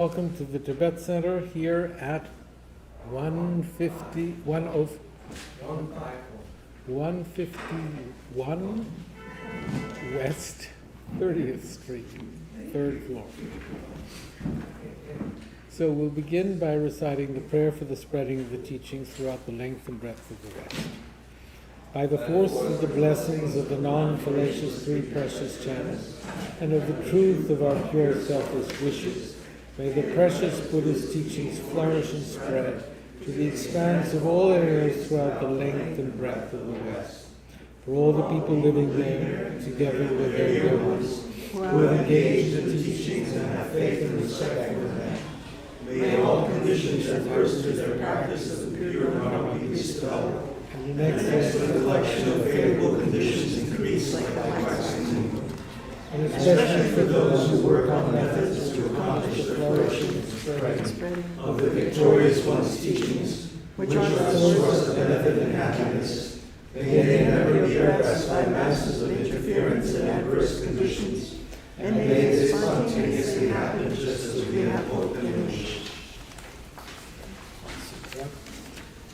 Welcome to the Tibet Center here at 151 West 30th Street, 3rd floor. So we'll begin by reciting the prayer for the spreading of the teachings throughout the length and breadth of the West. By the force of the blessings of the non-fallacious three precious chants and of the truth of our pure selfless wishes, may the precious Buddha's teachings flourish and spread to the expanse of all areas throughout the length and breadth of the West. For all the people living there, together with their dear ones, who have engaged in the teachings and have faith and respect for them, may all conditions adverse to their practice of the pure Dharma be dispelled, and the next collection of favorable conditions increase like the waxing, and especially for those who work on methods to accomplish the flourishing and spreading of the victorious one's teachings, which are the source of benefit and happiness. May they never be oppressed by masses of interference and adverse conditions, and may they spontaneously happen just as we have hoped and wished.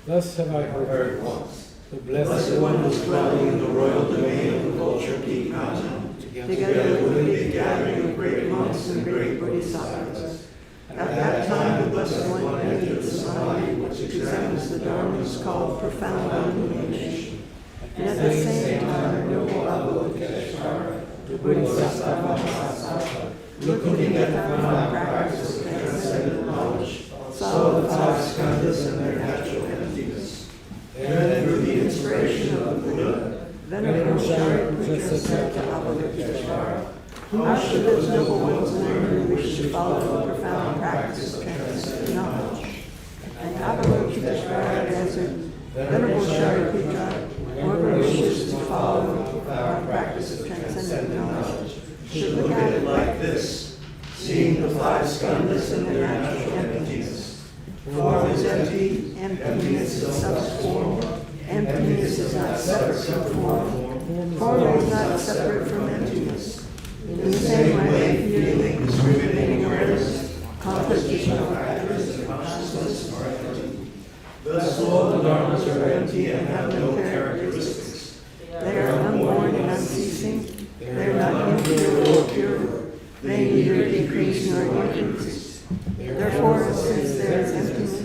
Thus have I heard once, the Blessed One was dwelling in the royal domain of the Vulture Peak Mountain, together with a big gathering of great monks and great bodhisattvas. At that time, the Blessed One entered the samadhi which examines the dharmas called profound illumination. And at the same time, noble Avalokiteshvara, the Bodhisattva, looking at the profound practice of transcendent knowledge, saw the five skandhas and their natural emptiness. Then, through the inspiration of the Buddha, Venerable Shariputra said to Avalokiteshvara, "How should those noble ones learn who wish to follow the profound practice of transcendent knowledge?" And Avalokiteshvara answered, "Venerable Shariputra, whoever wishes to follow the profound practice of transcendent knowledge should look at it like this, seeing the five skandhas and their natural emptiness. Form is empty, emptiness itself is form. Emptiness is not separate from form. Form is not separate from emptiness. In the same way, feeling, discriminating awareness, compositional factors, and consciousness are empty. Thus all the dharmas are empty and have no characteristics. They are unborn and unceasing. They are not impure or pure. They neither decrease nor increase. Therefore, since there is emptiness,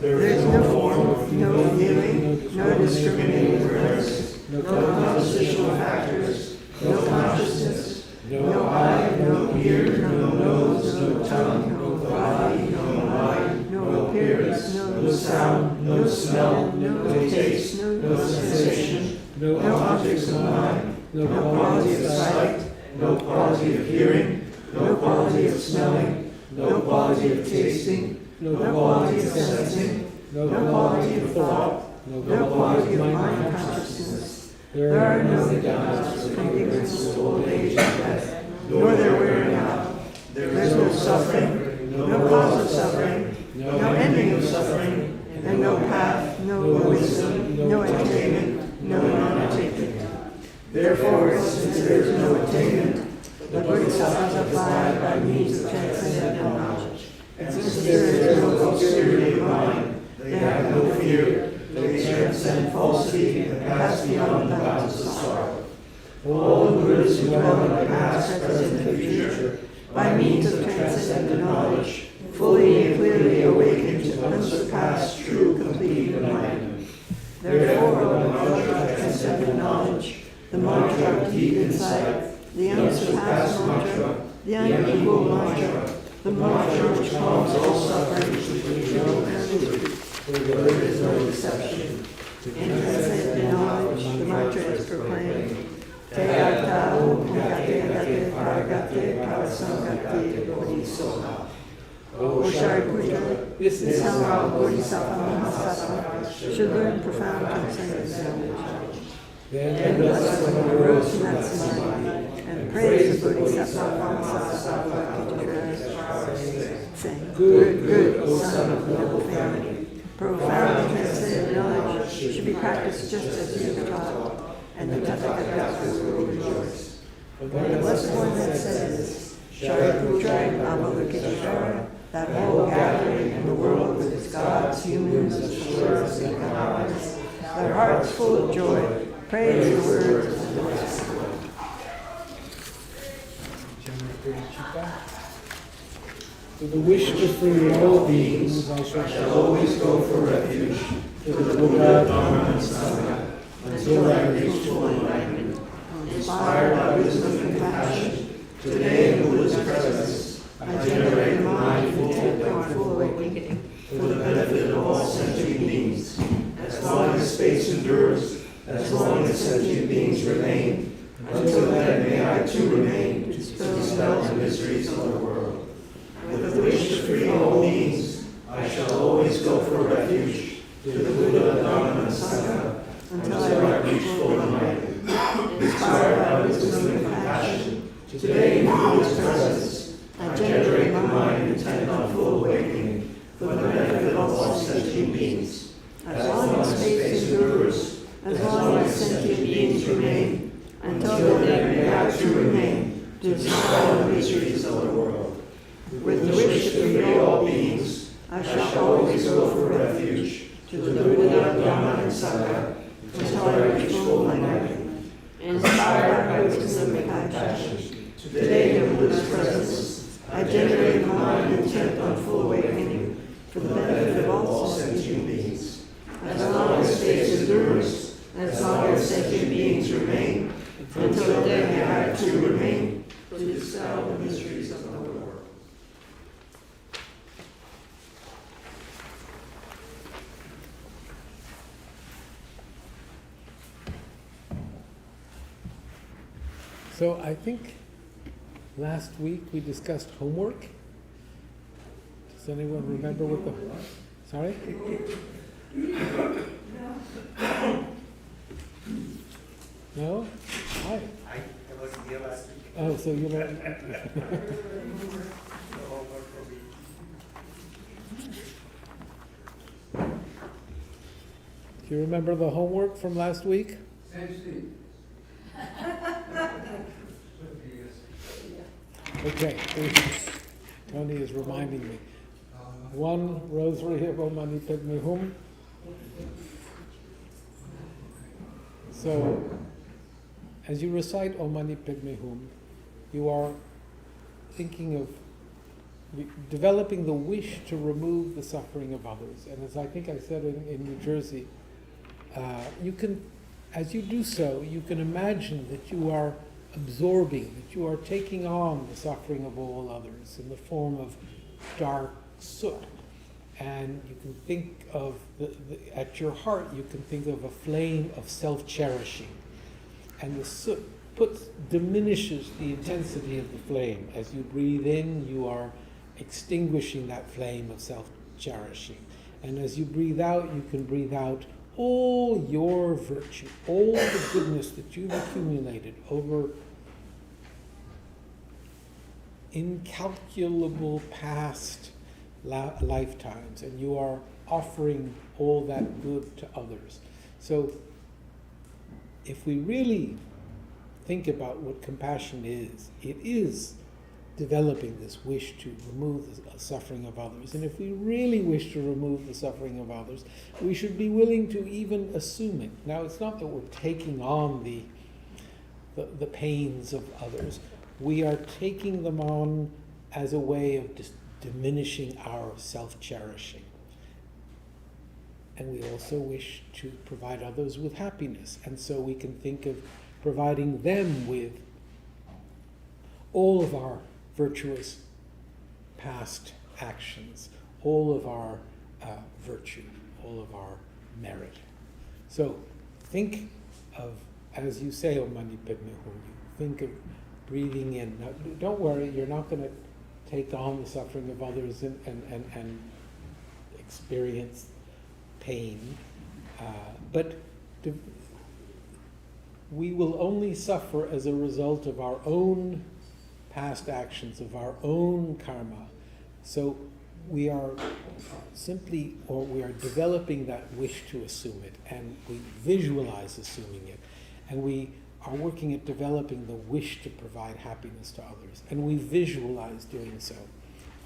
there is no form, no feeling, no discriminating awareness, no compositional factors, no consciousness, no eye, no ear, no nose, no tongue, no body, no mind, no appearance, no sound, no smell, no taste, no sensation, no objects of mind, no quality of sight, no quality of hearing, no quality of smelling, no quality of tasting, no quality of sensing, no quality of thought, no quality of mind consciousness. There are no downs from ignorance to old age and death, nor their wearing out. There is no suffering, no cause of suffering, no ending of suffering, and no path, no wisdom, no attainment, no non-attainment. Therefore, since there is no attainment, the bodhisattvas abide by means of transcendental knowledge. And since there is no obscurity of mind, they have no fear, they transcend falsity and pass beyond the bounds of sorrow. All the Buddhas who dwell in the past, present, and future, by means of transcendent knowledge, fully and clearly awaken to unsurpassed, true, complete enlightenment. Therefore, the mantra of transcendent knowledge, the mantra of deep insight, the unsurpassed mantra, the unequal mantra, the mantra which calms all sufferings with eternal gratitude, where there is no deception. In transcendent knowledge, the mantra is proclaimed, Te Arta Omgate Gate Paragate Parasangate Bodhisoha. O Shariputra, this is how our Bodhisattva Mahasattva should learn profound transcendent knowledge. Then Blessed One arose from that samadhi and praised the Bodhisattva Mahasattva, saying, Good, O son of noble family. Profound transcendent knowledge should be practiced just as you were taught, and the Tathagata will rejoice. When the Blessed One had said this, Shariputra and Avalokiteshvara that whole gathering in the world with its gods, humans, assurers, and allies, their hearts full of joy, praise the words of the blessed Lord. With the wish to free all beings, I shall always go for refuge to the Buddha, Dharma, and Sangha, until I reach full enlightenment. Inspired by wisdom and compassion, today in Buddha's presence, I generate a mind intent on full awakening for the benefit of all sentient beings. As long as space endures, as long as sentient beings remain, until then may I too remain to dispel the miseries of the world. With the wish to free all beings, I shall always go for refuge to the Buddha, Dharma, and Sangha, until I reach full enlightenment. Inspired by wisdom and compassion, today in Buddha's presence, I generate a mind intent on full awakening for the benefit of all sentient beings. As long as space endures, as long as sentient beings remain, until then may I too remain to dispel the miseries of the world. With the wish to free all beings, I shall always go for refuge to the Buddha, Dharma, and Sangha, until I reach full enlightenment. Inspired by wisdom and compassion, today in Buddha's presence, I generate a mind intent on full awakening for the benefit of all sentient beings. As long as space endures, as long as sentient beings remain, until then may I too remain to dispel the mysteries of the world. So I think last week we discussed homework. Does anyone remember what the... Sorry? No? Hi. I wasn't here last week. Oh, so you know... Do you remember the homework from last week? Okay, Tony is reminding me. 1 Rosary of Om Mani Padme Hum. So, as you recite Om Mani Padme Hum, you are thinking of developing the wish to remove the suffering of others. And as I think I said in New Jersey, you can, as you do so, you can imagine that you are absorbing, that you are taking on the suffering of all others in the form of dark soot. And you can think of, at your heart, you can think of a flame of self-cherishing. And the soot diminishes the intensity of the flame. As you breathe in, you are extinguishing that flame of self-cherishing. And as you breathe out, you can breathe out all your virtue, all the goodness that you've accumulated over incalculable past lifetimes, and you are offering all that good to others. So if we really think about what compassion is, it is developing this wish to remove the suffering of others. And if we really wish to remove the suffering of others, we should be willing to even assume it. Now, it's not that we're taking on the pains of others. We are taking them on as a way of diminishing our self-cherishing. And we also wish to provide others with happiness. And so we can think of providing them with all of our virtuous past actions, all of our virtue, all of our merit. So think of, as you say, Om Mani Padme Hum, think of breathing in. Now, don't worry, you're not going to take on the suffering of others and experience pain, but we will only suffer as a result of our own past actions, of our own karma. So we are developing that wish to assume it, and we visualize assuming it, and we are working at developing the wish to provide happiness to others, and we visualize doing so.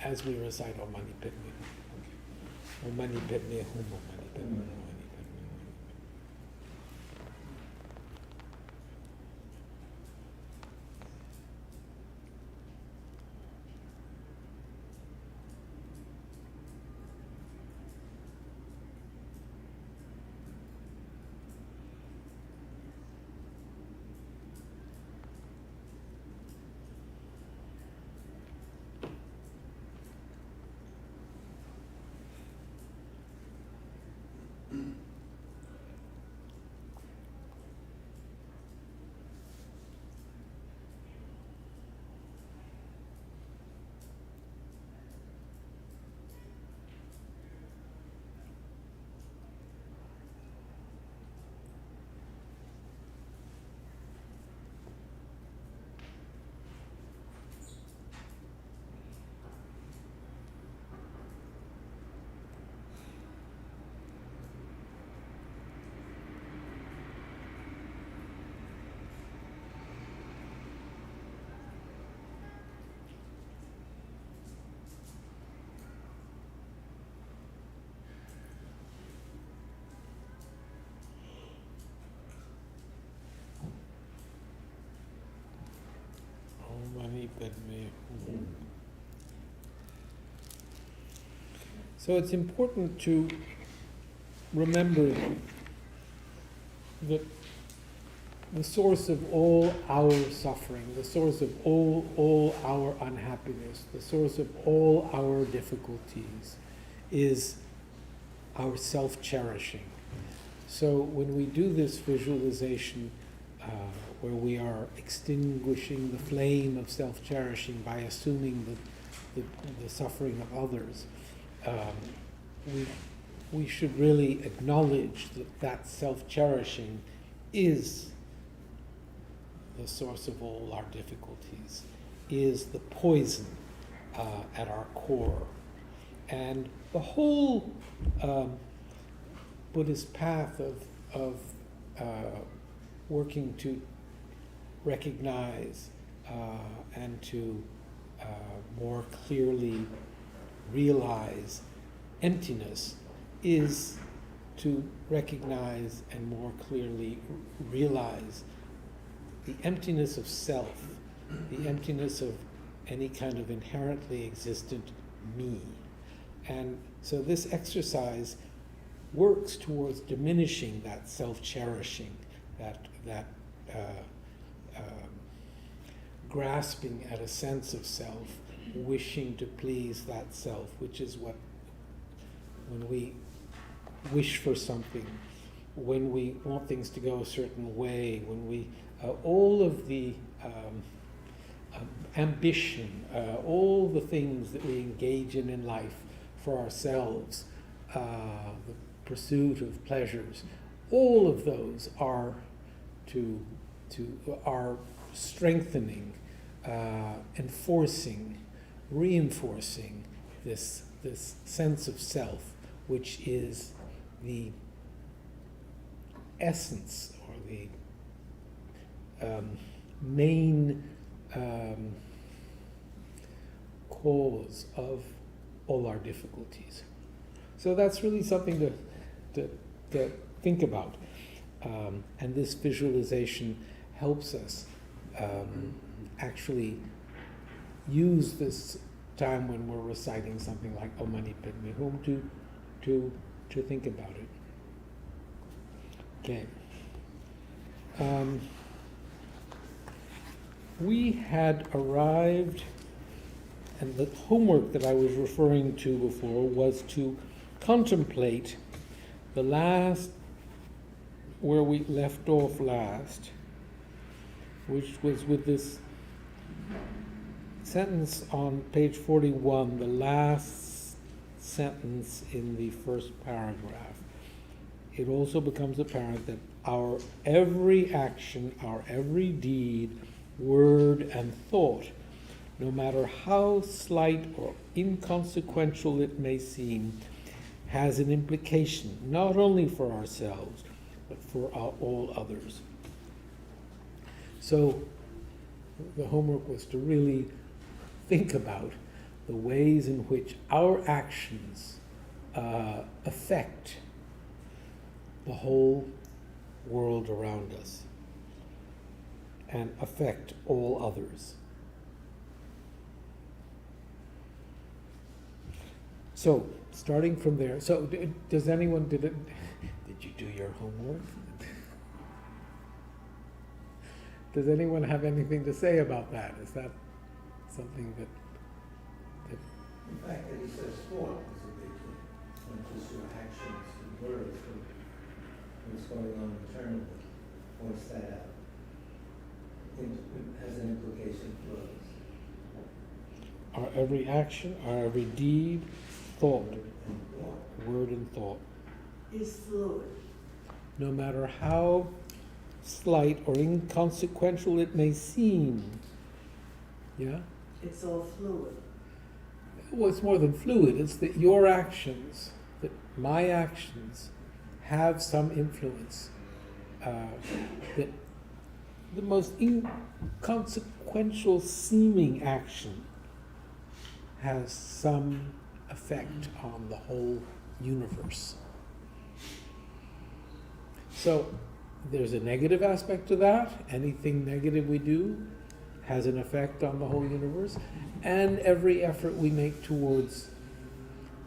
as we recite Om Mani Padme Hum. Om Mani Padme Hum, Om Mani Padme Hum, Om Mani Padme Hum. Mani Padme Hum. So it's important to remember that the source of all our suffering, the source of all our unhappiness, the source of all our difficulties is our self-cherishing. So when we do this visualization, where we are extinguishing the flame of self-cherishing by assuming the suffering of others, we should really acknowledge that self-cherishing is the source of all our difficulties, is the poison at our core. And the whole Buddhist path of working to recognize and to more clearly realize emptiness is to recognize and more clearly realize the emptiness of self, the emptiness of any kind of inherently existent me. And so this exercise works towards diminishing that self-cherishing, that grasping at a sense of self, wishing to please that self, which is what, when we wish for something, when we want things to go a certain way, when we, all of the ambition, all the things that we engage in life for ourselves, the pursuit of pleasures, all of those are are strengthening, enforcing, reinforcing this sense of self, which is the essence or the main cause of all our difficulties. So that's really something to think about. And this visualization helps us actually use this time when we're reciting something like Om Mani Padme Hum to think about it. Okay. We had arrived, and the homework that I was referring to before was to contemplate the last, where we left off last, which was with this sentence on page 41, the last sentence in the first paragraph. It also becomes apparent that our every action, our every deed, word, and thought, no matter how slight or inconsequential it may seem, has an implication not only for ourselves, but for all others. So the homework was to really think about the ways in which our actions affect the whole world around us and affect all others. So, starting from there, so does anyone, did you do your homework? Does anyone have anything to say about that? Is that something that In fact, that he says thought is a big thing, not just your actions and words, but what's going on internally, points that out. It has an implication for others. our every action, our every deed, thought, And thought. word and thought, is fluid. no matter how slight or inconsequential it may seem, yeah? It's all fluid. Well, it's more than fluid. It's that your actions, that my actions, have some influence. That the most inconsequential seeming action has some effect on the whole universe. So there's a negative aspect to that. Anything negative we do has an effect on the whole universe, and every effort we make towards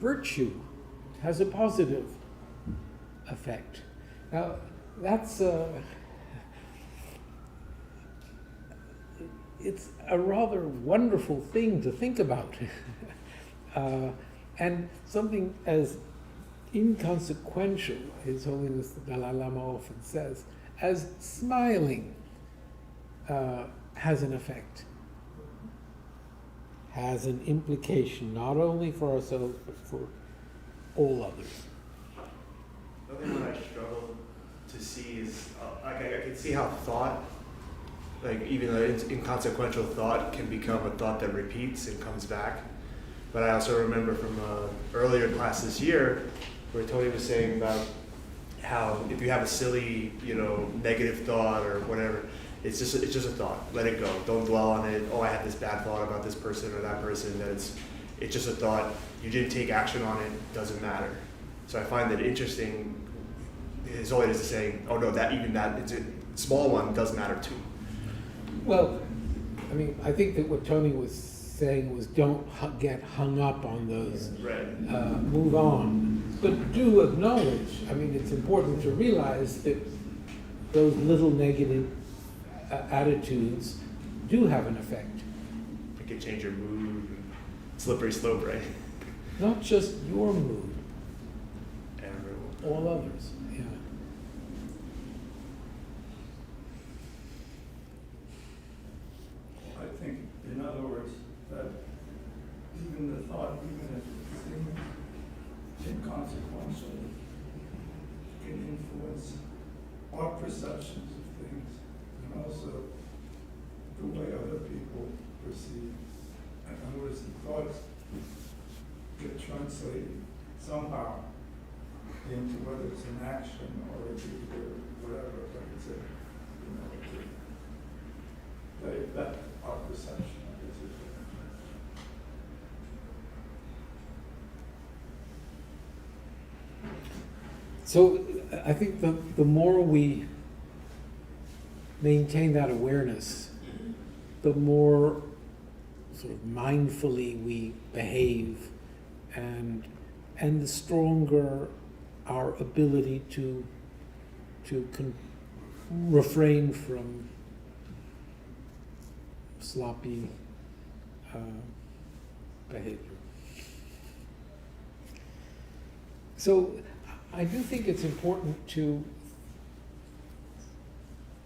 virtue has a positive effect. Now, that's it's a rather wonderful thing to think about, and something as inconsequential, His Holiness the Dalai Lama often says, as smiling has an effect, has an implication, not only for ourselves, but for all others. The only one I struggle to see is, I can see how thought, like even an inconsequential thought can become a thought that repeats and comes back. But I also remember from earlier class this year where Tony was saying about how if you have a silly, negative thought or whatever, it's just a thought. Let it go. Don't dwell on it. Oh, I had this bad thought about this person or that person. That it's just a thought. You didn't take action on it. Doesn't matter. So I find that interesting. His Holiness is saying, oh no, that it's a small one does matter too. Well, I mean, I think that what Tony was saying was don't get hung up on those. Right. Move on. But do acknowledge, I mean, it's important to realize that those little negative attitudes do have an effect. It can change your mood. Slippery slope, right? Not just your mood, Everyone. all others. Yeah. I think, in other words, that even the thought, even if it seems inconsequential, can influence our perceptions of things and also the way other people perceive. In other words, the thoughts get translated somehow into whether it's an action or a deed or whatever, but it's they affect our perception of it. So I think the more we maintain that awareness, the more sort of mindfully we behave, and the stronger our ability to refrain from sloppy behavior. So I do think it's important to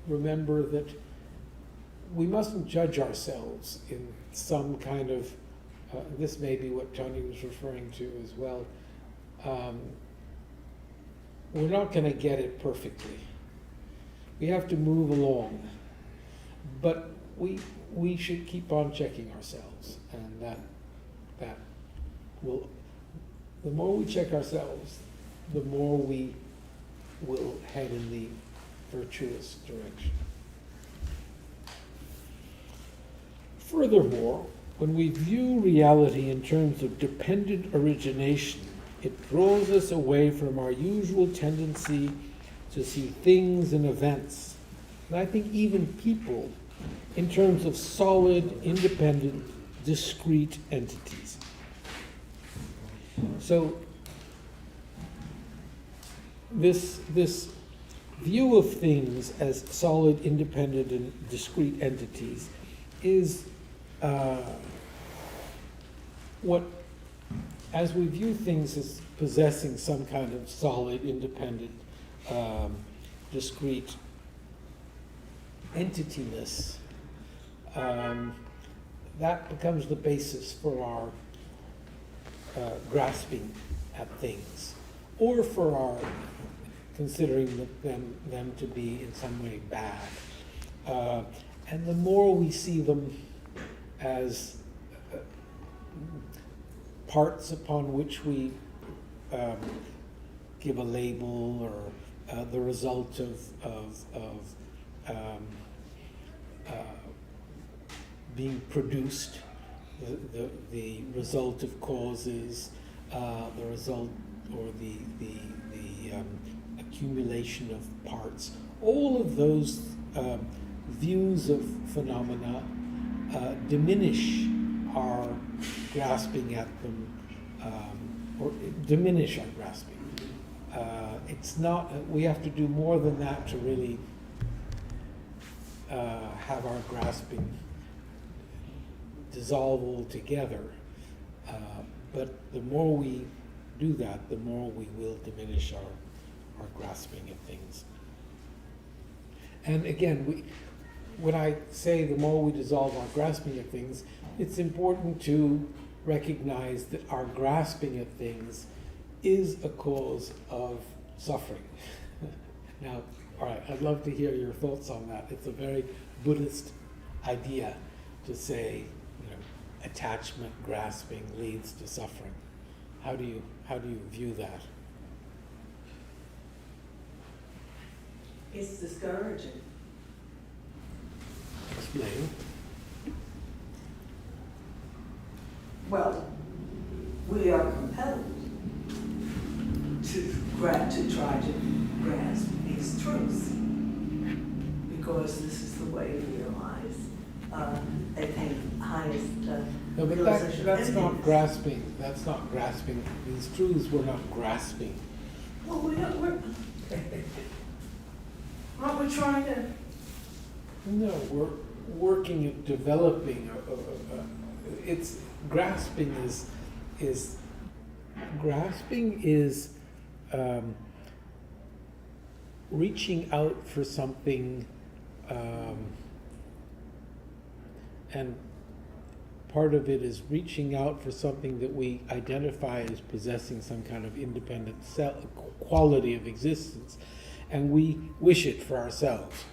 remember that we mustn't judge ourselves in some kind of, this may be what Tony was referring to as well. We're not going to get it perfectly. We have to move along, but we should keep on checking ourselves, and that will, the more we check ourselves, the more we will head in the virtuous direction. Furthermore, when we view reality in terms of dependent origination, it draws us away from our usual tendency to see things and events, and I think even people, in terms of solid, independent, discrete entities. So this view of things as solid, independent, and discrete entities is what, as we view things as possessing some kind of solid, independent, discrete entityness, that becomes the basis for our grasping at things, or for our considering them to be in some way bad. And the more we see them as parts upon which we give a label, or the result of being produced, the result of causes, the result or the accumulation of parts. All of those views of phenomena diminish our grasping at them, or diminish our grasping. It's not, we have to do more than that to really have our grasping dissolve altogether. But the more we do that, the more we will diminish our grasping at things. And again, when I say the more we dissolve our grasping at things, it's important to recognize that our grasping at things is a cause of suffering. Now, all right, I'd love to hear your thoughts on that. It's a very Buddhist idea to say, attachment, grasping leads to suffering. How do you view that? It's discouraging. Explain. Well, we are compelled to try to grasp these truths because this is the way we realize, attain highest No, but realization. that's not grasping. That's not grasping. These truths we're not grasping. Well, aren't we trying to? No, we're working at developing. It's grasping is reaching out for something, and part of it is reaching out for something that we identify as possessing some kind of independent quality of existence, and we wish it for ourselves.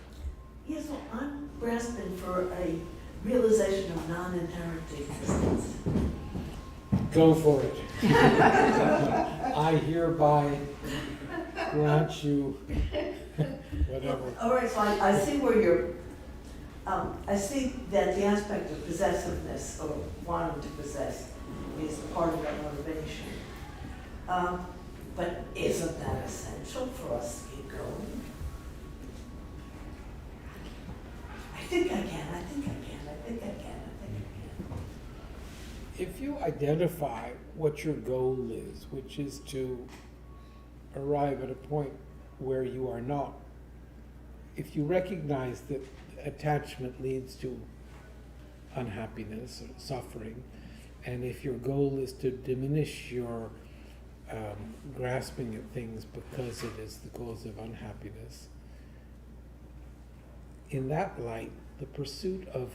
Yes, well, I'm grasping for a realization of non-inherent existence. Go for it. I hereby grant you whatever. All right, so I see where you're, I see that the aspect of possessiveness or wanting to possess is part of that motivation. But isn't that essential for us to keep going? I think I can. If you identify what your goal is, which is to arrive at a point where you are not, if you recognize that attachment leads to unhappiness or suffering, and if your goal is to diminish your grasping at things because it is the cause of unhappiness, in that light, the pursuit of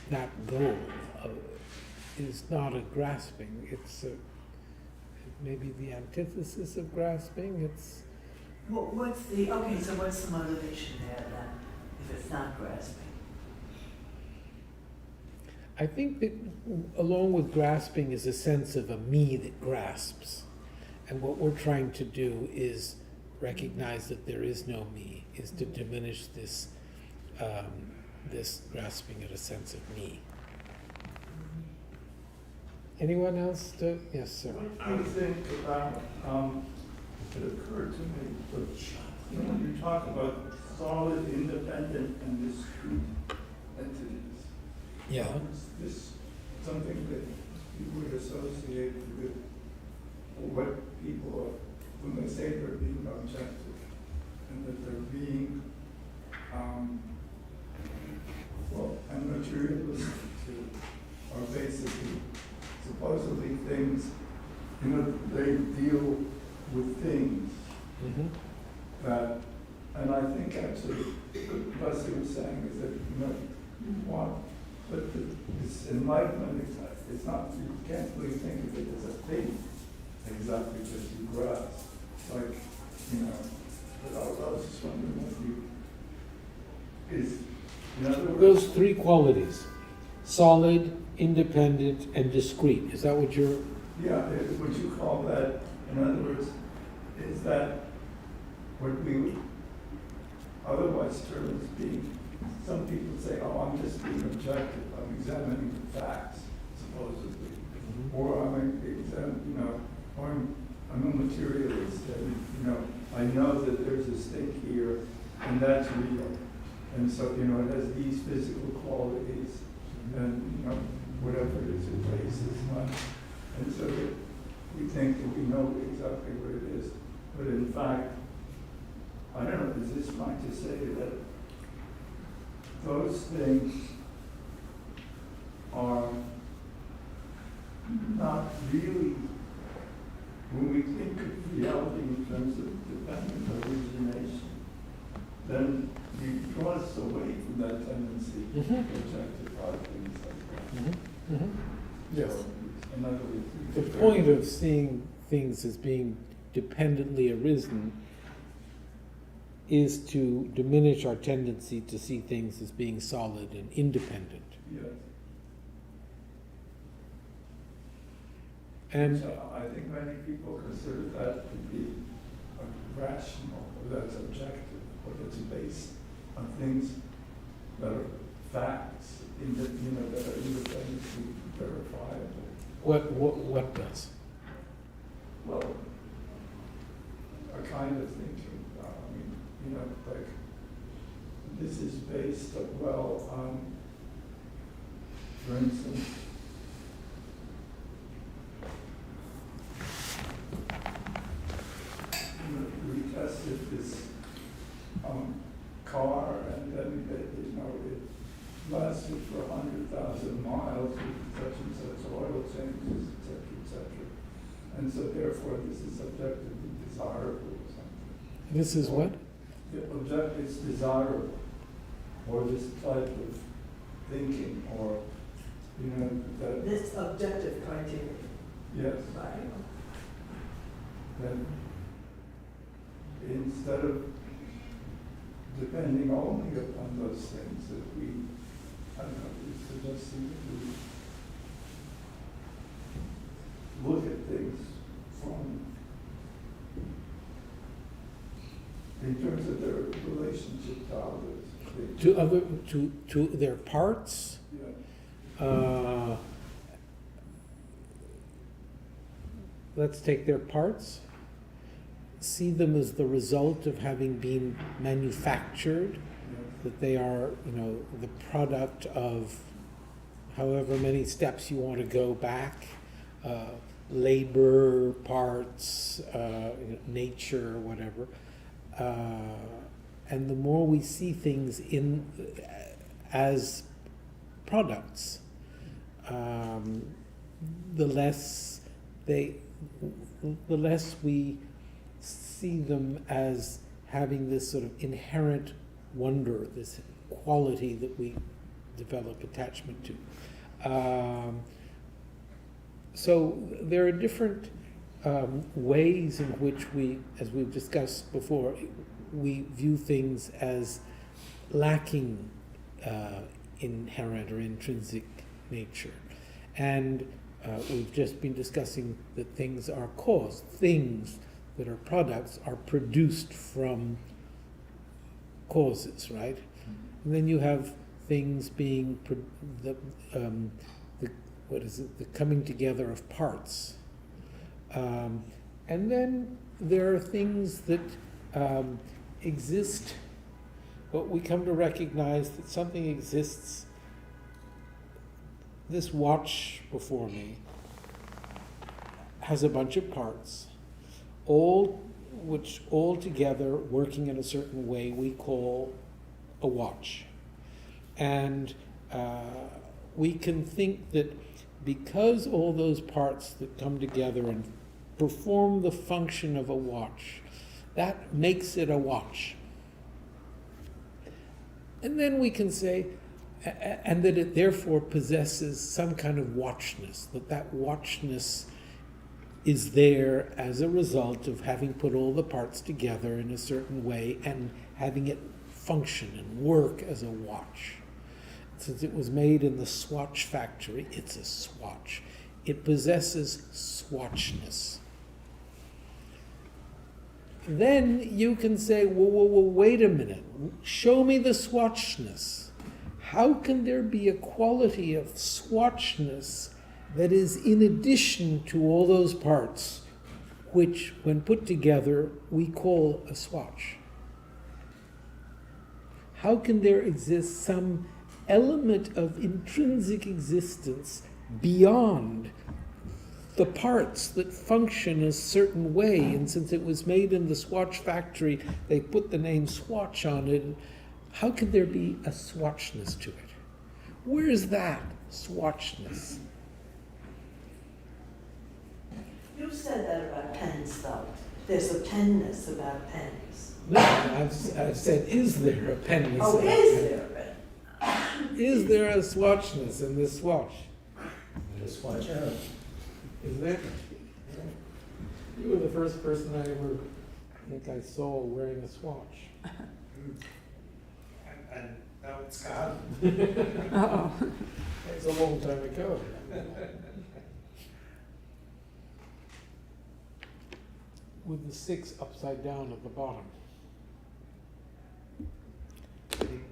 that goal is not a grasping. It's maybe the antithesis of grasping. It's What's the motivation there then, if it's not grasping? I think that along with grasping is a sense of a me that grasps. And what we're trying to do is recognize that there is no me, is to diminish this this grasping at a sense of me. Anyone else? Yes, sir. What do you think about, it occurred to me, but, you know, when you talk about solid, independent, and discrete entities, Yeah. is this something that you would associate with what people are, when they say they're being objective, and that they're being, and materialistic too, are basically supposedly things, you know, they deal with things Mm-hmm. that, and I think actually, what Leslie was saying is that, you know, you want, but this enlightenment, it's not, you can't really think of it as a thing, exactly that you grasp, like, you know, but I was just wondering what you, is, in other words. Those three qualities: solid, independent, and discrete. Is that what you're? Yeah, would you call that, in other words, is that what we would otherwise term as being, some people say, oh, I'm just being objective, I'm examining the facts, supposedly. Or I'm you know, or I'm a materialist, and, you know, I know that there's a stake here, and that's real. And so, you know, it has these physical qualities, and, you know, whatever it is, it raises money. And so that we think that we know exactly what it is. But in fact, I don't know, is this trying to say that those things are not really, when we think of reality in terms of dependent origination, then you draw us away from that tendency to objectify things like that. Mm-hmm. Mm-hmm. Yes. So, in other words, The point of seeing things as being dependently arisen is to diminish our tendency to see things as being solid and independent. Yes. And So I think many people consider that to be rational, or that's objective, or that's based on things that are facts, that are independently verifiable. what does? Well, a kind of thinking, you know, like, this is based, well, on, for instance, we tested this car, and then it lasted for 100,000 miles with such and such oil changes, etc. And so therefore this is objectively desirable or something. This is what? The object is desirable, or this type of thinking, or, you know, that, This objective criteria, yes. right? Then instead of depending only upon those things that we, I don't know, we suggesting that we look at things from, in terms of their relationship to others. To their parts. Yeah. Let's take their parts, see them as the result of having been manufactured, that they are, you know, the product of however many steps you want to go back, labor, parts, nature, whatever. And the more we see things as products, the less we see them as having this sort of inherent wonder, this quality that we develop attachment to. So there are different ways in which we, as we've discussed before, we view things as lacking inherent or intrinsic nature. And we've just been discussing that things are caused. Things that are products are produced from causes, right? And then you have things being the coming together of parts. And then there are things that exist, but we come to recognize that something exists. This watch before me has a bunch of parts, which all together, working in a certain way, we call a watch. And we can think that because all those parts that come together and perform the function of a watch, that makes it a watch. And then we can say, and that it therefore possesses some kind of watchness, that watchness is there as a result of having put all the parts together in a certain way and having it function and work as a watch. Since it was made in the swatch factory, it's a swatch. It possesses swatchness. Then you can say, whoa, wait a minute. Show me the swatchness. How can there be a quality of swatchness that is in addition to all those parts, which, when put together, we call a swatch? How can there exist some element of intrinsic existence beyond the parts that function a certain way? And since it was made in the swatch factory, they put the name swatch on it. How could there be a swatchness to it? Where is that swatchness? You said that about pens, though. There's a penness about pens. No, I've said, is there a penness? Oh, about is pen? there a pen? Is there a swatchness in this swatch? Just watch out. Is there? You were the first person I ever think I saw wearing a swatch. And now it's gone. Uh-oh. It's a long time ago. With the 6 upside down at the bottom.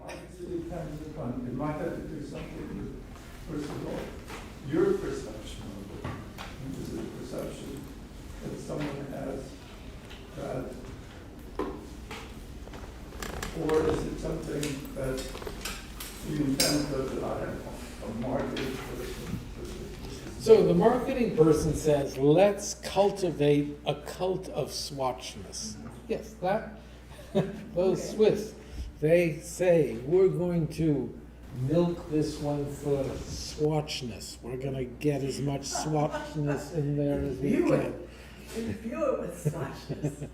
Obviously depends upon, it might have to do something with, first of all, your perception of it. Is it a perception that someone has that, or is it something that you intend that I am a marketing person? So the marketing person says, let's cultivate a cult of swatchness. Yes, those Swiss, they say, we're going to milk this one for swatchness. We're going to get as much swatchness in there as we can. Pure with swatchness.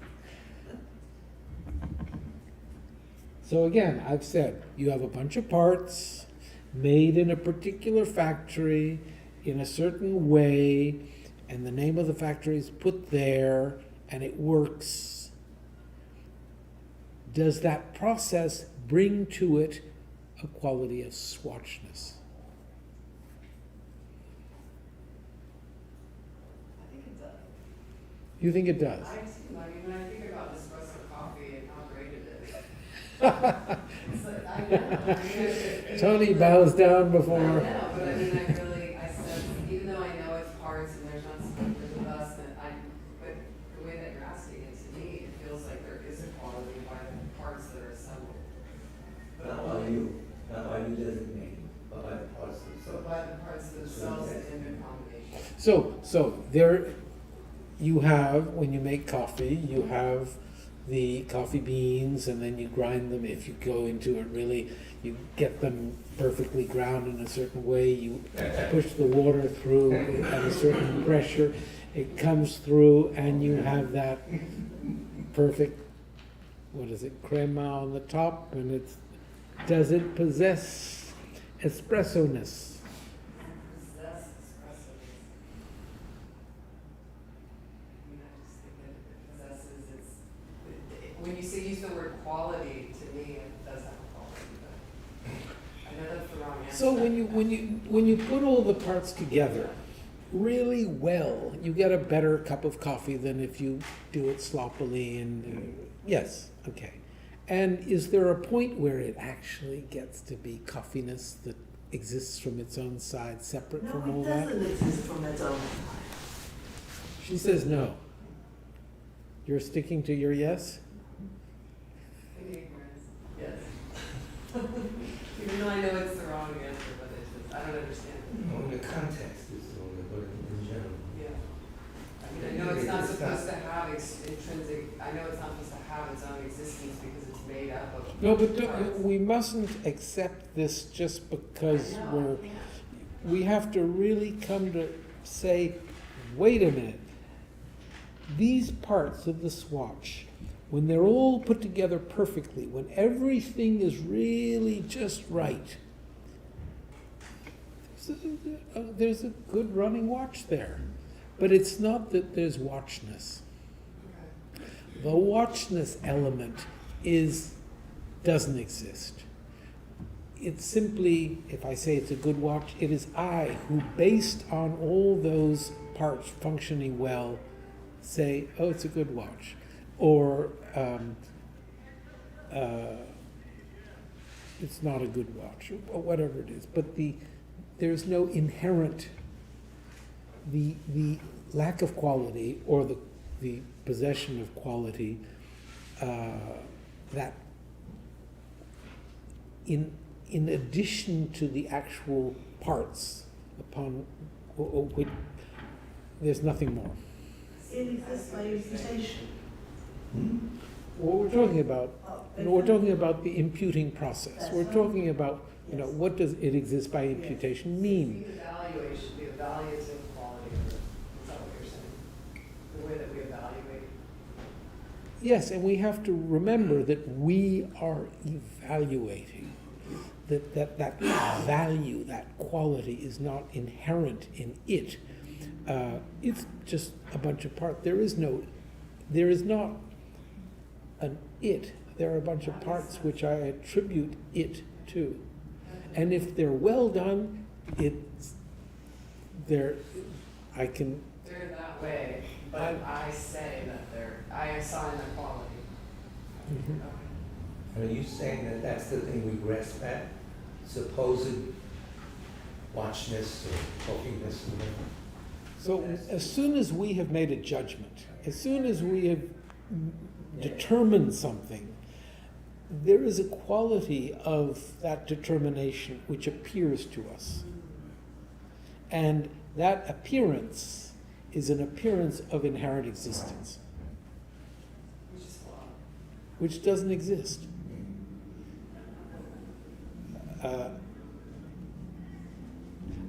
So again, I've said, you have a bunch of parts made in a particular factory in a certain way, and the name of the factory is put there, and it works. Does that process bring to it a quality of swatchness? I think it does. You think it does? I mean, when I think about espresso coffee and how great it is, it's like, I know. I mean, Tony bows down I before. know, but I mean, I sense, even though I know it's parts and there's not something with the best, but the way that you're asking it, to me, it feels like there is a quality by the parts that are assembled. Not by you, not by you designating, but by the parts So themselves. by the parts themselves and in their combination. So there you have, when you make coffee, you have the coffee beans, and then you grind them. If you go into it really, you get them perfectly ground in a certain way. You push the water through at a certain pressure. It comes through, and you have that perfect, what is it, crema on the top, and does it possess espresso-ness? Possess espresso. I mean, I just think that it possesses when you use the word quality, to me, it does have a quality, but I know that's the wrong answer. So when you put all the parts together really well, you get a better cup of coffee than if you do it sloppily and yes, okay. And is there a point where it actually gets to be coffiness that exists from its own side, separate No, from all it that? doesn't exist from its own. She says no. You're sticking to your yes? In ignorance, yes. Even though I know it's the wrong answer, but it's just, I don't understand. In the context is only, but in general. Yeah. I mean, I know it's not supposed to have intrinsic, I know it's not supposed to have its own existence because it's made up of. No, but parts. we mustn't accept this just because I know, yeah. we have to really come to say, wait a minute. These parts of the swatch, when they're all put together perfectly, when everything is really just right, there's a good running watch there. But it's not that there's watchness. The watchness element doesn't exist. It's simply, if I say it's a good watch, it is I who, based on all those parts functioning well, say, oh, it's a good watch. Or it's not a good watch, or whatever it is. But there's no inherent, the lack of quality or the possession of quality that in addition to the actual parts upon which there's nothing more. It exists by imputation. What we're talking about, we're talking about the imputing process. We're talking about, what does it exist by imputation mean? The evaluation, the evaluative quality of it, is that what you're saying? The way that we evaluate? Yes, and we have to remember that we are evaluating, that value, that quality is not inherent in it. It's just a bunch of parts. There is not an it. There are a bunch of parts which I attribute it to. And if they're well done, They're that way, but I say that I assign a quality. Mhm. Okay. Are you saying that that's the thing we grasp at? Supposed watchness or talkingness? So as soon as we have made a judgment, as soon as we have determined something, there is a quality of that determination which appears to us. And that appearance is an appearance of inherent existence, Which is flawed. which doesn't exist.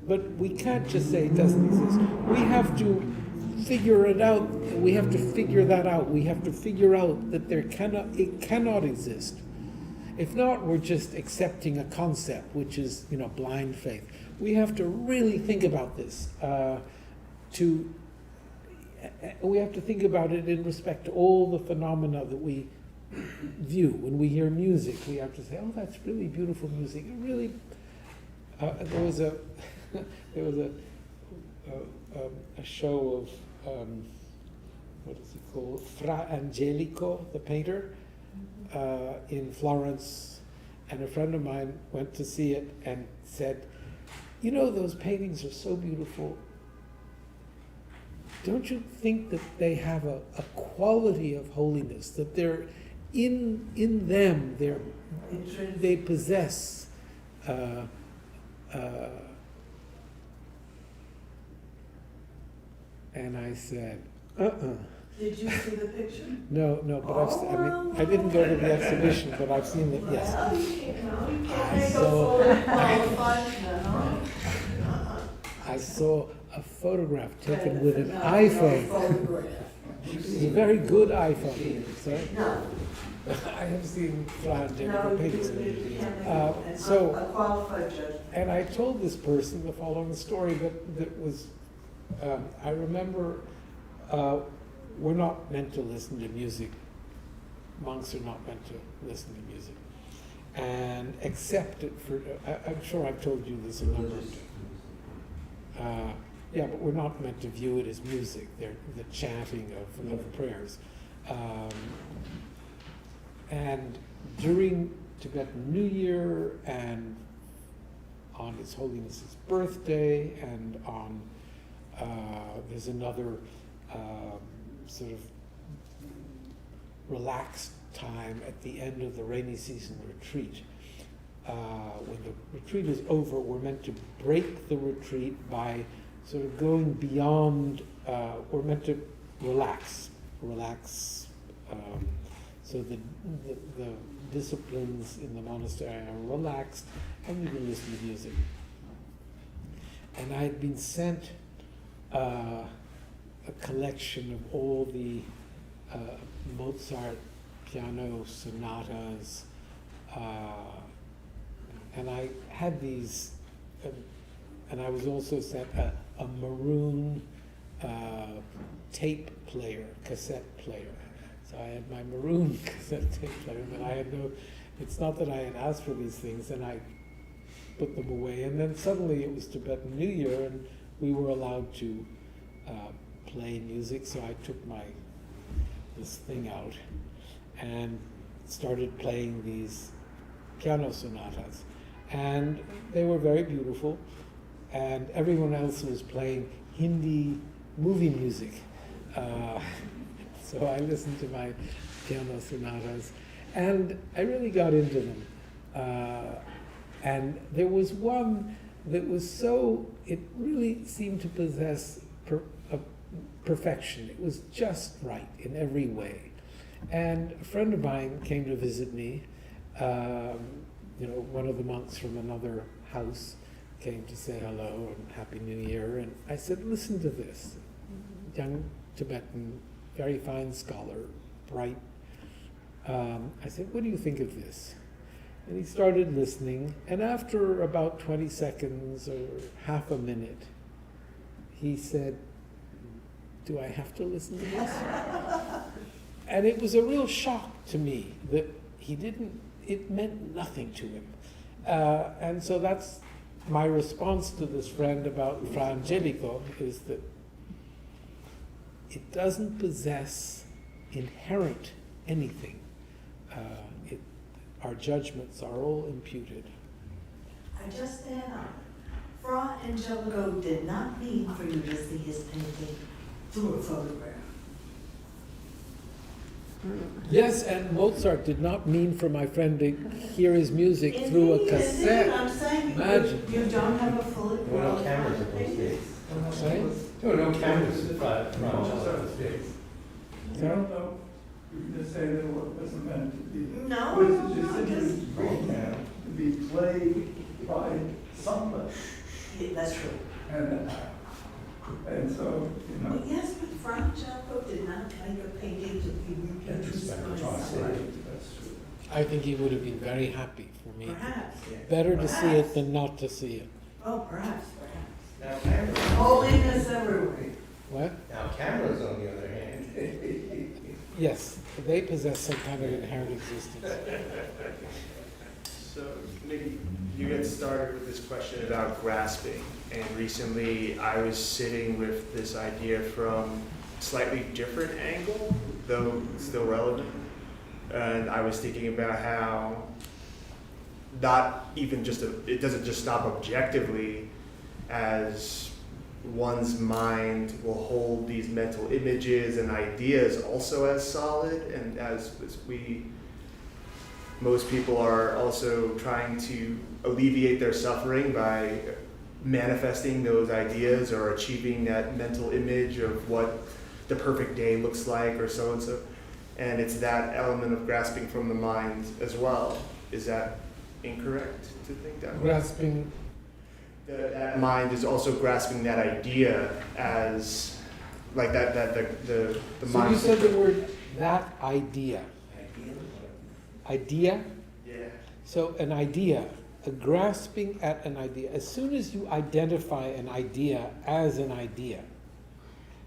But we can't just say it doesn't exist. We have to figure it out. We have to figure that out. We have to figure out that it cannot exist. If not, we're just accepting a concept, which is, blind faith. We have to really think about this. We have to think about it in respect to all the phenomena that we view. When we hear music, we have to say, "Oh, that's really beautiful music." It really. There was a show of what is he called? Fra Angelico, the painter, in Florence, and a friend of mine went to see it and said, those paintings are so beautiful. Don't you think that they have a quality of holiness, that they're in them, they possess and I said, Did you see the picture? No, but I didn't go to the exhibition, but I've seen it, yes. Well, you can't make a saw- full qualified, no. I saw a photograph taken with an No, iPhone. no photograph. It's a very good iPhone. Sorry? No, I have seen Fra no, Angelico paintings. you can't make so- a qualified judgment. And I told this person the following story that was, I remember, we're not meant to listen to music. Monks are not meant to listen to music. And accept it for, I'm sure I've told you this a number of times. Yeah, but we're not meant to view it as music. They're the chanting of prayers. And during Tibetan New Year and on His Holiness's birthday, and on there's another sort of relaxed time at the end of the rainy season retreat. When the retreat is over, we're meant to break the retreat by sort of going beyond, we're meant to relax, so the disciplines in the monastery are relaxed, and you can listen to music. And I had been sent a collection of all the Mozart piano sonatas, and I had these, and I was also sent a maroon tape player, cassette player. So I had my maroon cassette tape player, but I had no, it's not that I had asked for these things, and I put them away. And then suddenly it was Tibetan New Year, and we were allowed to play music, so I took this thing out and started playing these piano sonatas. And they were very beautiful, and everyone else was playing Hindi movie music. So I listened to my piano sonatas, and I really got into them. And there was one that was so, it really seemed to possess perfection. It was just right in every way. And a friend of mine came to visit me, one of the monks from another house came to say hello and Happy New Year, and I said, listen to this. Young Tibetan, very fine scholar, bright. I said, what do you think of this? And he started listening, and after about 20 seconds or half a minute, he said, do I have to listen to this? And it was a real shock to me that it meant nothing to him. And so that's my response to this friend about Fra Angelico, is that it doesn't possess inherent anything. Our judgments are all imputed. I just add on, Fra Angelico did not mean for you to see his painting through a photograph. Yes, and Mozart did not mean for my friend to hear his music through a cassette. I'm saying Imagine. you don't have a fully There were no cameras in those days. Sorry? There were no cameras in those days. You don't know, you can just say that it wasn't meant to be. No, It was no, just simply just- programmed to be played by somebody. Yeah, that's true. And so, Well, yes, but Fra Angelico did not make a painting to be reproduced by Right, somebody. that's true. I think he would have been very happy for me. Perhaps. Better to see it than not to see it. Oh, perhaps. Now cameras. Holiness everywhere. What? Now cameras, on the other hand. Yes, they possess some kind of inherent existence. So maybe you get started with this question about grasping, and recently I was sitting with this idea from a slightly different angle, though still relevant. And I was thinking about how not even just it doesn't just stop objectively, as one's mind will hold these mental images and ideas also as solid, and as most people are also trying to alleviate their suffering by manifesting those ideas or achieving that mental image of what the perfect day looks like or so and so. And it's that element of grasping from the mind as well. Is that incorrect to think that way? Grasping. That mind is also grasping that idea as like the So mind. you said the word that idea. Idea? Yeah. So an idea, a grasping at an idea. As soon as you identify an idea as an idea,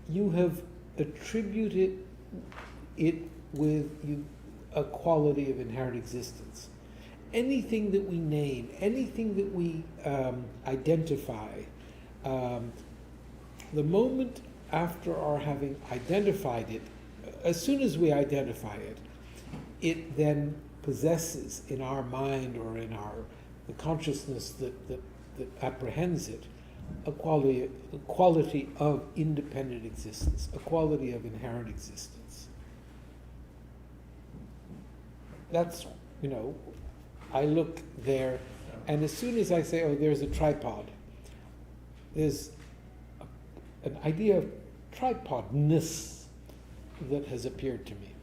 you have attributed it with a quality of inherent existence. Anything that we name, anything that we identify, the moment after our having identified it, as soon as we identify it, it then possesses in our mind or in the consciousness that that apprehends it, a quality of independent existence, a quality of inherent existence. That's, I look there, and as soon as I say, oh, there's a tripod, there's an idea of tripodness that has appeared to me.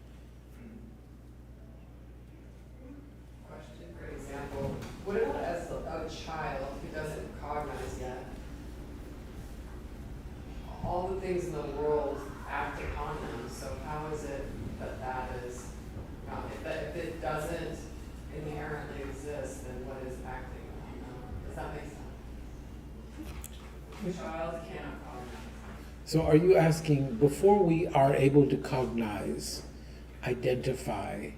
Question, for example, what about as a child who doesn't cognize yet? All the things in the world act upon them, so how is it that is, if it doesn't inherently exist, then what is acting upon them? Does that make sense? A child cannot cognize. So are you asking, before we are able to cognize, identify,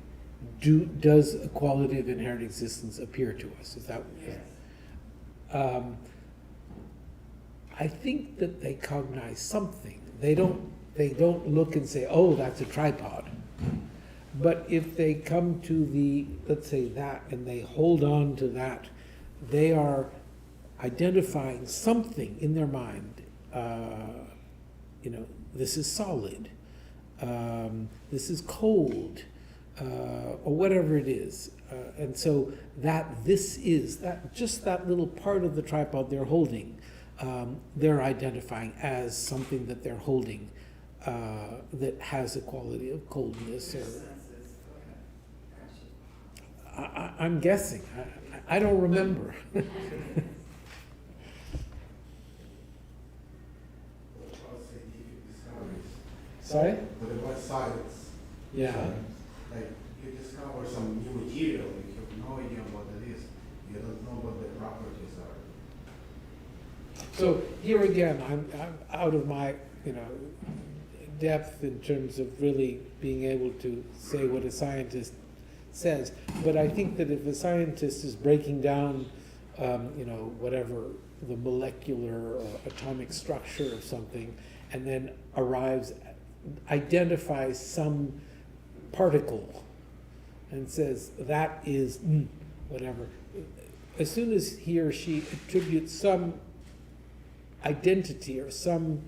does a quality of inherent existence appear to us? Is that Yes. I think that they cognize something. They don't look and say, oh, that's a tripod. But if they come to the, let's say that, and they hold on to that, they are identifying something in their mind. This is solid, this is cold, or whatever it is. And so just that little part of the tripod they're holding, they're identifying as something that they're holding that has a quality of coldness. I'm guessing. I don't remember. Sorry? But about science? Yeah. Like, you discover some new material, you have no idea what it is. You don't know what the properties are. So here again, I'm out of my, depth in terms of really being able to say what a scientist says. But I think that if a scientist is breaking down, whatever the molecular or atomic structure of something, and then identifies some particle and says that is whatever, as soon as he or she attributes some identity or some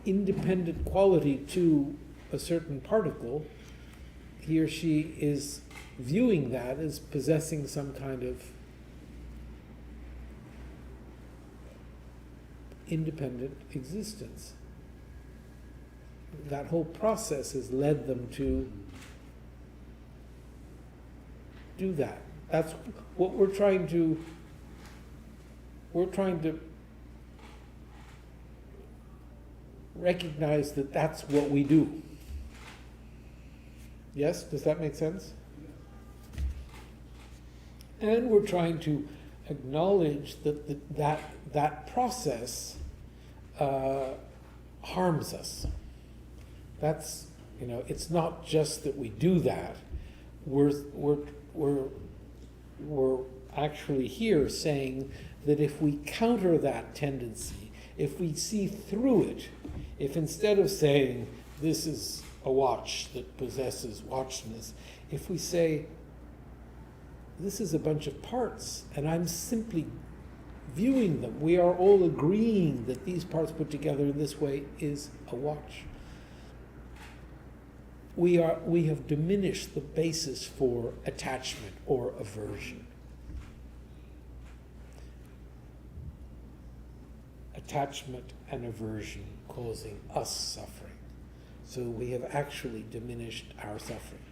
independent quality to a certain particle, he or she is viewing that as possessing some kind of independent existence. That whole process has led them to do that. That's what we're trying to recognize that that's what we do. Yes? Does that make sense? And we're trying to acknowledge that that process harms us. That's, it's not just that we do that. We're actually here saying that if we counter that tendency, if we see through it, if instead of saying this is a watch that possesses watchness, if we say this is a bunch of parts and I'm simply viewing them, we are all agreeing that these parts put together in this way is a watch. We have diminished the basis for attachment or aversion. Attachment and aversion causing us suffering. So we have actually diminished our suffering.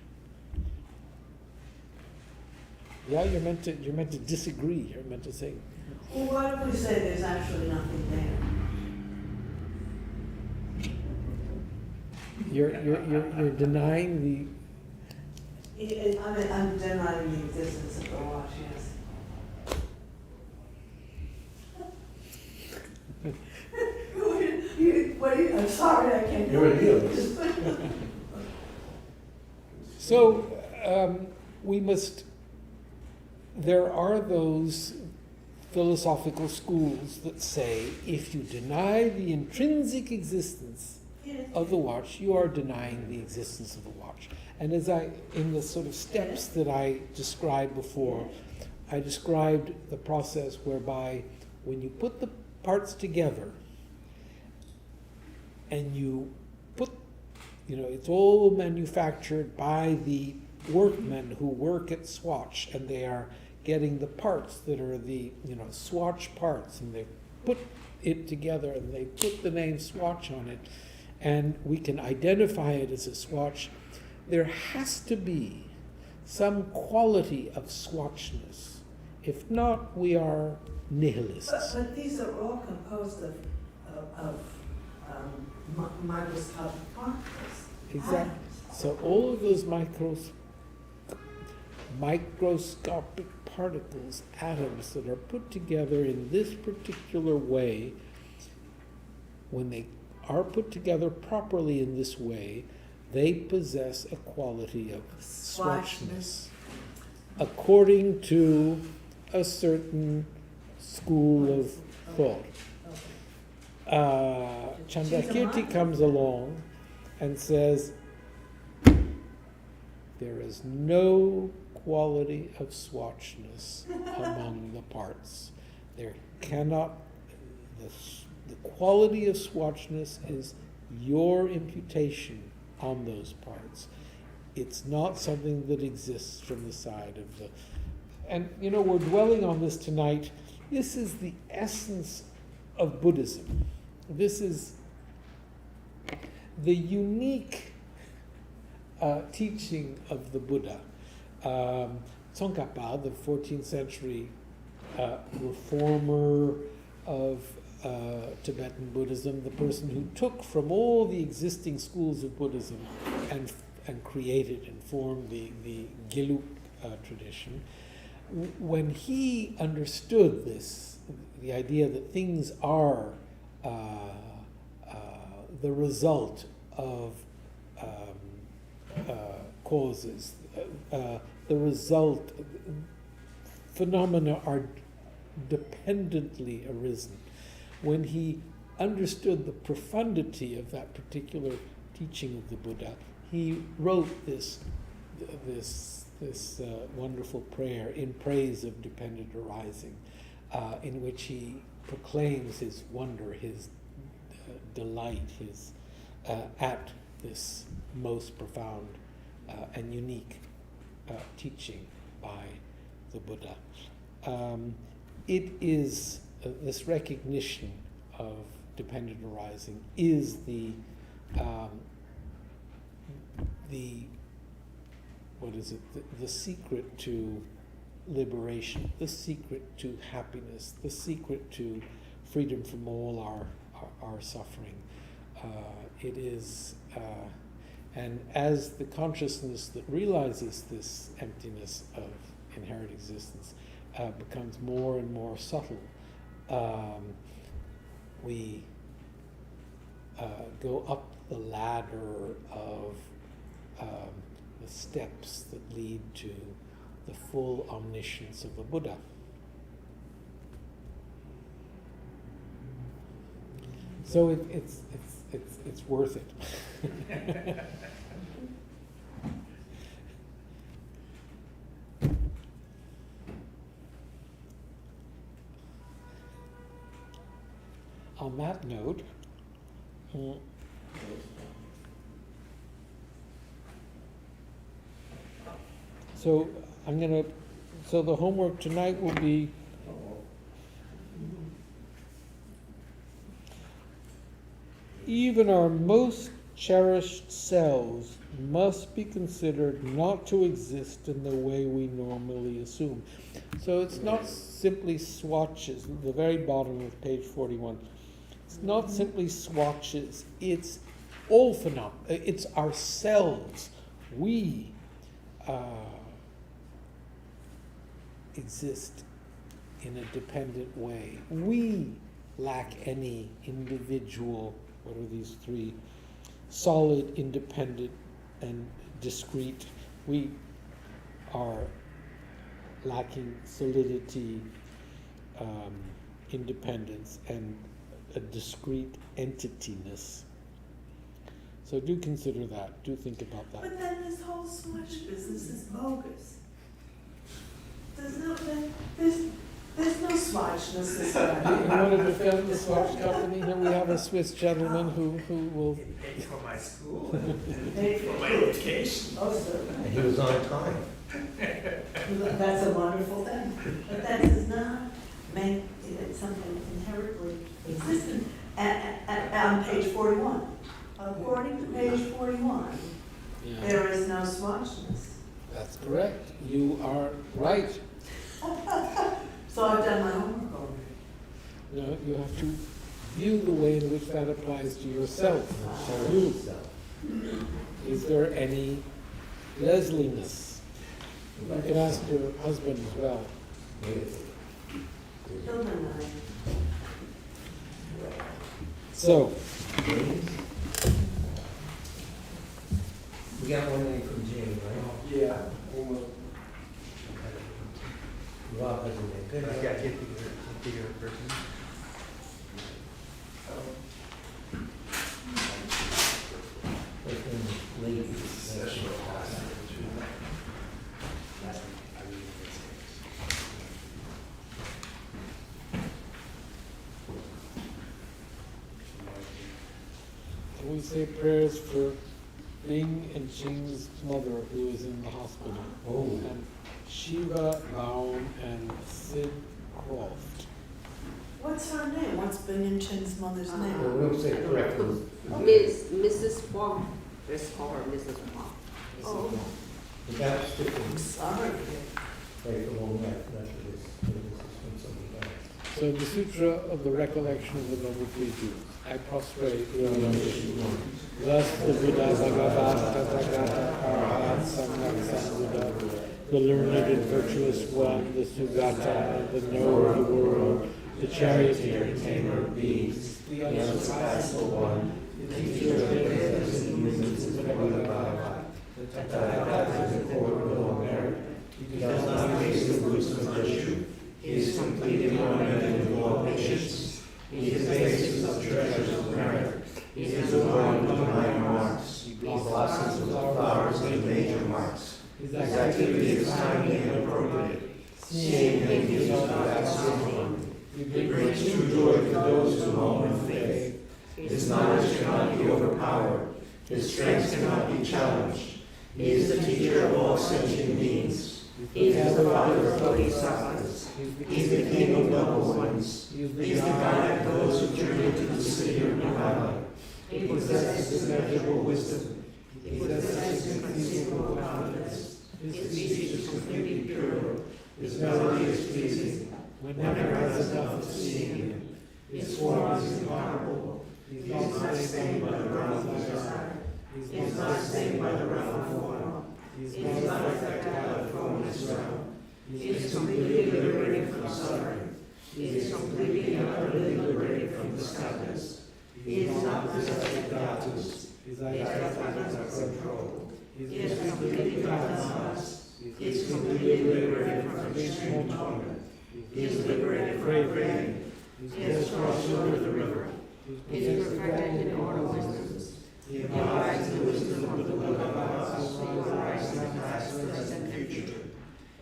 Yeah, you're meant to disagree. You're meant to say. Well, what if we say there's actually nothing there? You're denying I'm denying the existence of the watch, yes. I'm sorry, I can't. You're a realist. So there are those philosophical schools that say if you deny the intrinsic existence of the watch, you are denying the existence of the watch. And in the sort of steps that I described before, I described the process whereby when you put the parts together and you put, it's all manufactured by the workmen who work at Swatch, and they are getting the parts that are the, Swatch parts, and they put it together and they put the name Swatch on it, and we can identify it as a Swatch. There has to be some quality of Swatchness. If not, we are nihilists. But these are all composed of microscopic particles. Exactly. So all of those microscopic particles, atoms that are put together in this particular way, when they are put together properly in this way, they possess a quality of Swatchness, according to a certain school of thought. Chandrakirti comes along and says, there is no quality of Swatchness among the parts. There cannot, the quality of Swatchness is your imputation on those parts. It's not something that exists from the side of the... And, we're dwelling on this tonight. This is the essence of Buddhism. This is the unique teaching of the Buddha. Tsongkhapa, the 14th century reformer of Tibetan Buddhism, the person who took from all the existing schools of Buddhism and created and formed the Gelug tradition, when he understood this, the idea that things are the result of causes, phenomena are dependently arisen. When he understood the profundity of that particular teaching of the Buddha, he wrote this wonderful prayer in praise of dependent arising, in which he proclaims his wonder, his delight, his at this most profound and unique teaching by the Buddha. It is this recognition of dependent arising is the secret to liberation, the secret to happiness, the secret to freedom from all our suffering. It is, and as the consciousness that realizes this emptiness of inherent existence becomes more and more subtle, we go up the ladder of the steps that lead to the full omniscience of the Buddha. So it's worth it. On that note, so the homework tonight will be even our most cherished selves must be considered not to exist in the way we normally assume. So it's not simply swatches, the very bottom of page 41. It's not simply swatches, it's all phenomena, it's ourselves. We exist in a dependent way. We lack any individual, what are these three? Solid, independent, and discrete. We are lacking solidity, independence, and a discrete entityness. So do consider that. Do think about that. But then this whole Swatch business is bogus. There's There's no swatchness this You time. want to defend the Swatch Company? Here we have a Swiss gentleman who will. Paid for my school Paid for my education. Oh, certainly. And he was on time. That's a wonderful thing. But that does not make it something inherently existent. On page 41, according to page 41, Yeah, there is no swatchness. that's correct. You are right. So I've done my homework already. You know, you have to view the way in which that applies to yourself. You. Is there any Leslie-ness? You can ask your husband as well. Children and I. So, We got one name from Jane, right? Yeah, almost. Rob has a name. Good. I got get bigger person. First name is Lady. can we say prayers for Bing and Ching's mother who is in the hospital? Oh. And Shiva Baum and Sid Croft. What's her name? What's Bing and Chin's mother's Well, name? we don't say correctly. Mrs. Huang. Let's call her Mrs. Huang. Oh, We got sticking I'm sorry. right along that, that's what this, this is from somebody else. So the Sutra of the Recollection of the Noble Preachers. I prostrate thus the Buddha Bhagavad Tathagata Arahat Sambuddha, the learned and virtuous one, the Sugata, the knower of the world, the charioteer and tamer of beasts, the unsurpassable one, the teacher of Vedas and humans is the Bhagavad, the Tathagata is the core of all merit. He does not waste the wisdom on you. He is complete in ornament with all patience. He is basis of treasures of merit. He is adorned with divine marks. He blossoms with flowers and major marks. His activity is timely and appropriate. Seeing him gives us absolute. He brings true joy to those who mourn in faith. His knowledge cannot be overpowered. His strength cannot be challenged. He is the teacher of all sentient beings. He is the father of bodhisattvas. He is the king of noble ones. He is the guide of those who journey to the city of Nirvana. He possesses immeasurable wisdom. He possesses inconceivable confidence. His speech is completely pure. His melody is pleasing. One never has enough of seeing him. His form is incomparable. He is not stained by the round desire. He is not stained by the round form. He is not affected by the formless round. He is completely liberated from suffering. He is completely and utterly liberated from disguise. He is not possessed with doubts. His eyes are under control. He is completely autonomous. He is completely liberated from extreme torment. He is liberated from craving. He has crossed over the river. He is perfected in all wisdoms. He abides in the wisdom of the Bhagavats who arise in the past, present, and future.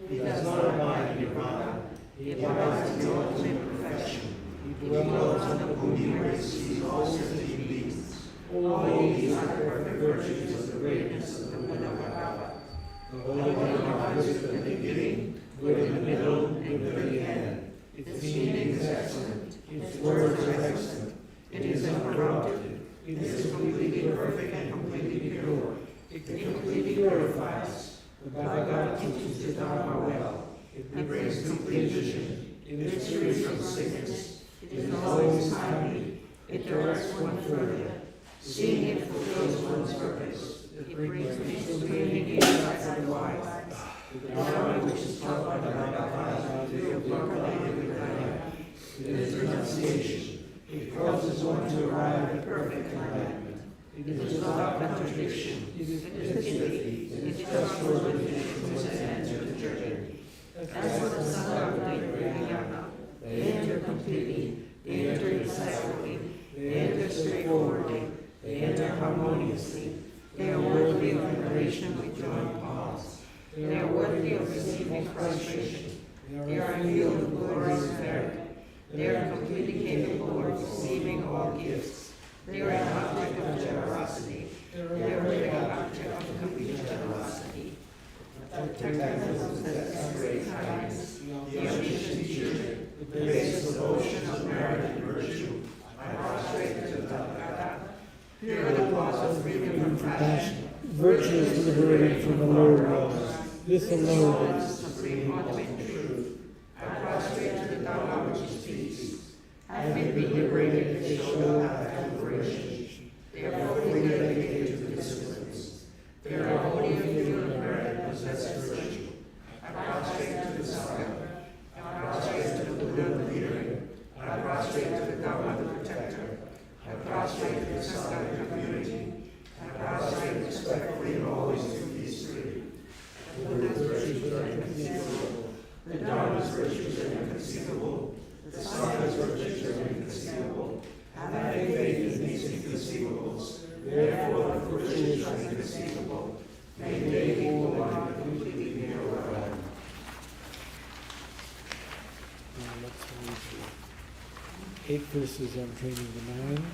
He does not abide in Nirvana. He abides in the ultimate perfection. He dwells on the Buddhi race. He all sentient beings. All these are the perfect virtues of the greatness of the Bhagavad. The Holy One are good at the beginning, good in the middle, and good at the end. Its meaning is excellent. Its words are excellent. It is uncorrupted. It is completely perfect and completely pure. It completely purifies. The Bhagavad teaches the Dharma well. It brings complete vision. It is free from sickness. It is always timely. It directs one further. Seeing it fulfills one's purpose. It brings peaceful meaning insight for the wise. The Dharma which is taught by the Bhagavad is revealed properly with the hand. It is renunciation. It causes one to arrive at perfect enlightenment. It is without contradiction. It is pithy. It is trustworthy from its end to the journey. As for the son of Vayana, they enter completely, they enter decisively, they enter straightforwardly, they enter harmoniously. They are worthy of veneration with joint palms. They are worthy of receiving prostration. They are filled with glorious merit. They are completely capable of receiving all gifts. They are an object of generosity. They are an object of complete generosity. Protect those who possess great kindness, the omniscient teacher, the base devotion of merit and virtue. I prostrate to the God. Hear the cause of freedom and compassion. Virtue is liberated from the lower laws. This alone is the supreme ultimate truth. I prostrate to the Dharma which is peace. Having been liberated, they show that liberation. They are fully dedicated to the disciplines. They are wholly filled with merit and possess virtue. I prostrate to the Sangha. I prostrate to the Buddha, the leader. I prostrate to the Dharma, the protector. I prostrate to the Sangha community. I prostrate respectfully and always to these three. The Buddha's virtues are inconceivable. The Dharma's virtues are inconceivable. The Sangha's virtues are inconceivable. Having faith in these inconceivables, therefore the virtues are inconceivable. May they be one completely near God. Now let's read the 8 verses on training the mind.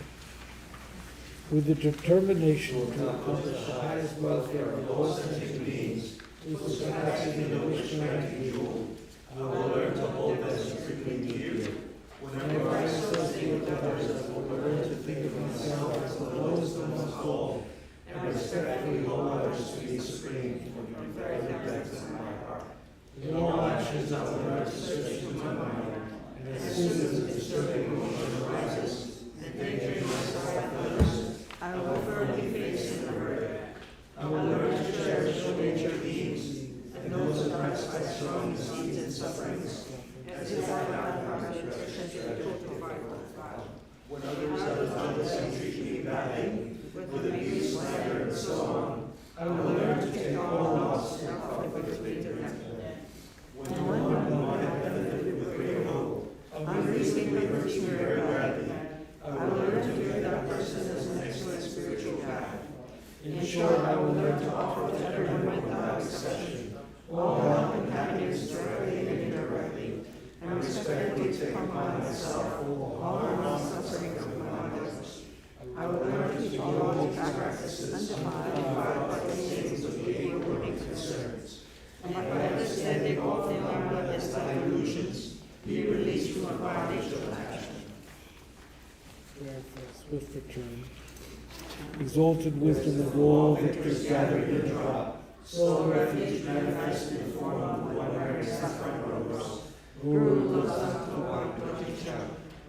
With the determination to accomplish the highest welfare of all sentient beings, whose capacity and which strength we hold, I will learn to hold them supremely dear. Whenever I associate with others, I will learn to think of myself as the lowest amongst all, and respectfully hold others to be supreme from the very depths of my heart. In all actions, I will learn to search into my mind, and as soon as a disturbing emotion arises, endangering myself and others, I will firmly face and avert it. I will learn to cherish the nature beings and those oppressed by strong disease and sufferings, as if I found progress when others have found us and treat me badly, with abuse, slander, and so on. I will learn to take all loss and comfortably to them. When one I benefited with great hope, unreasonably hurts me very badly, I will learn to view that person as an excellent spiritual guide. In short, I will learn to offer to everyone without exception all help and happiness directly and indirectly, and respectfully take upon myself all harm and suffering of others. I will learn to follow the practices undefiled by the things of being working concerns, and by understanding all phenomena as illusions, be released from the bondage of action. prayer for a swift return. Exalted wisdom of all victors gathered in a drop, sole refuge manifested in form of one Mary saffron rose. Guru Losa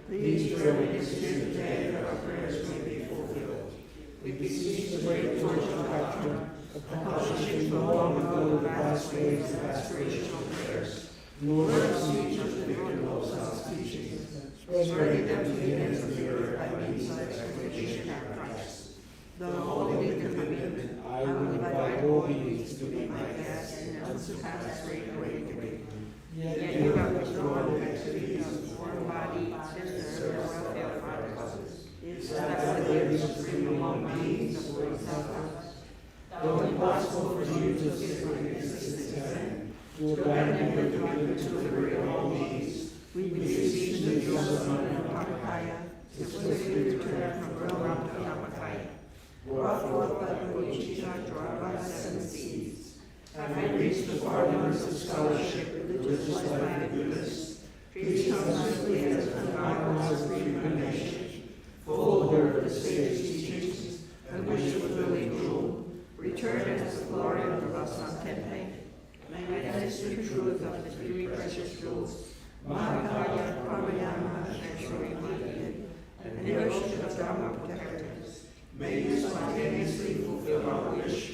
please pray us here today that our prayers may be fulfilled. We beseech the great torch of doctrine, accomplishing from long ago the vast ways of aspirational prayers. Lord, beseech us the victor Losa's teachings, spreading them to the ends of the earth by means of expectation and Christ. Though holding the commitment, I will invite all beings to be my guests in unsurpassed great awakening. Yet you have withdrawn the activities of one body to serve the welfare of others. Is that the way supreme among beings of Lord Self? Though impossible for you to separate existence and to abandon your commitment to liberate all beings, we beseech the Yosan and Pakaya to swiftly return from Rome to Dhammakaya, brought forth by the Bodhisattva drawn by the 7 seas. Having reached the far limits of scholarship, religious life, and goodness, please come swiftly as an unrivaled reincarnation, full aware of the sage teachings, and wish of living rule. Return as the glory of the Rasan Tempe. May witness the truth of the 3 precious jewels, Mahakaya, Pramayama, and Shuri, and the ocean of Dharma protectors. May you spontaneously fulfill our wish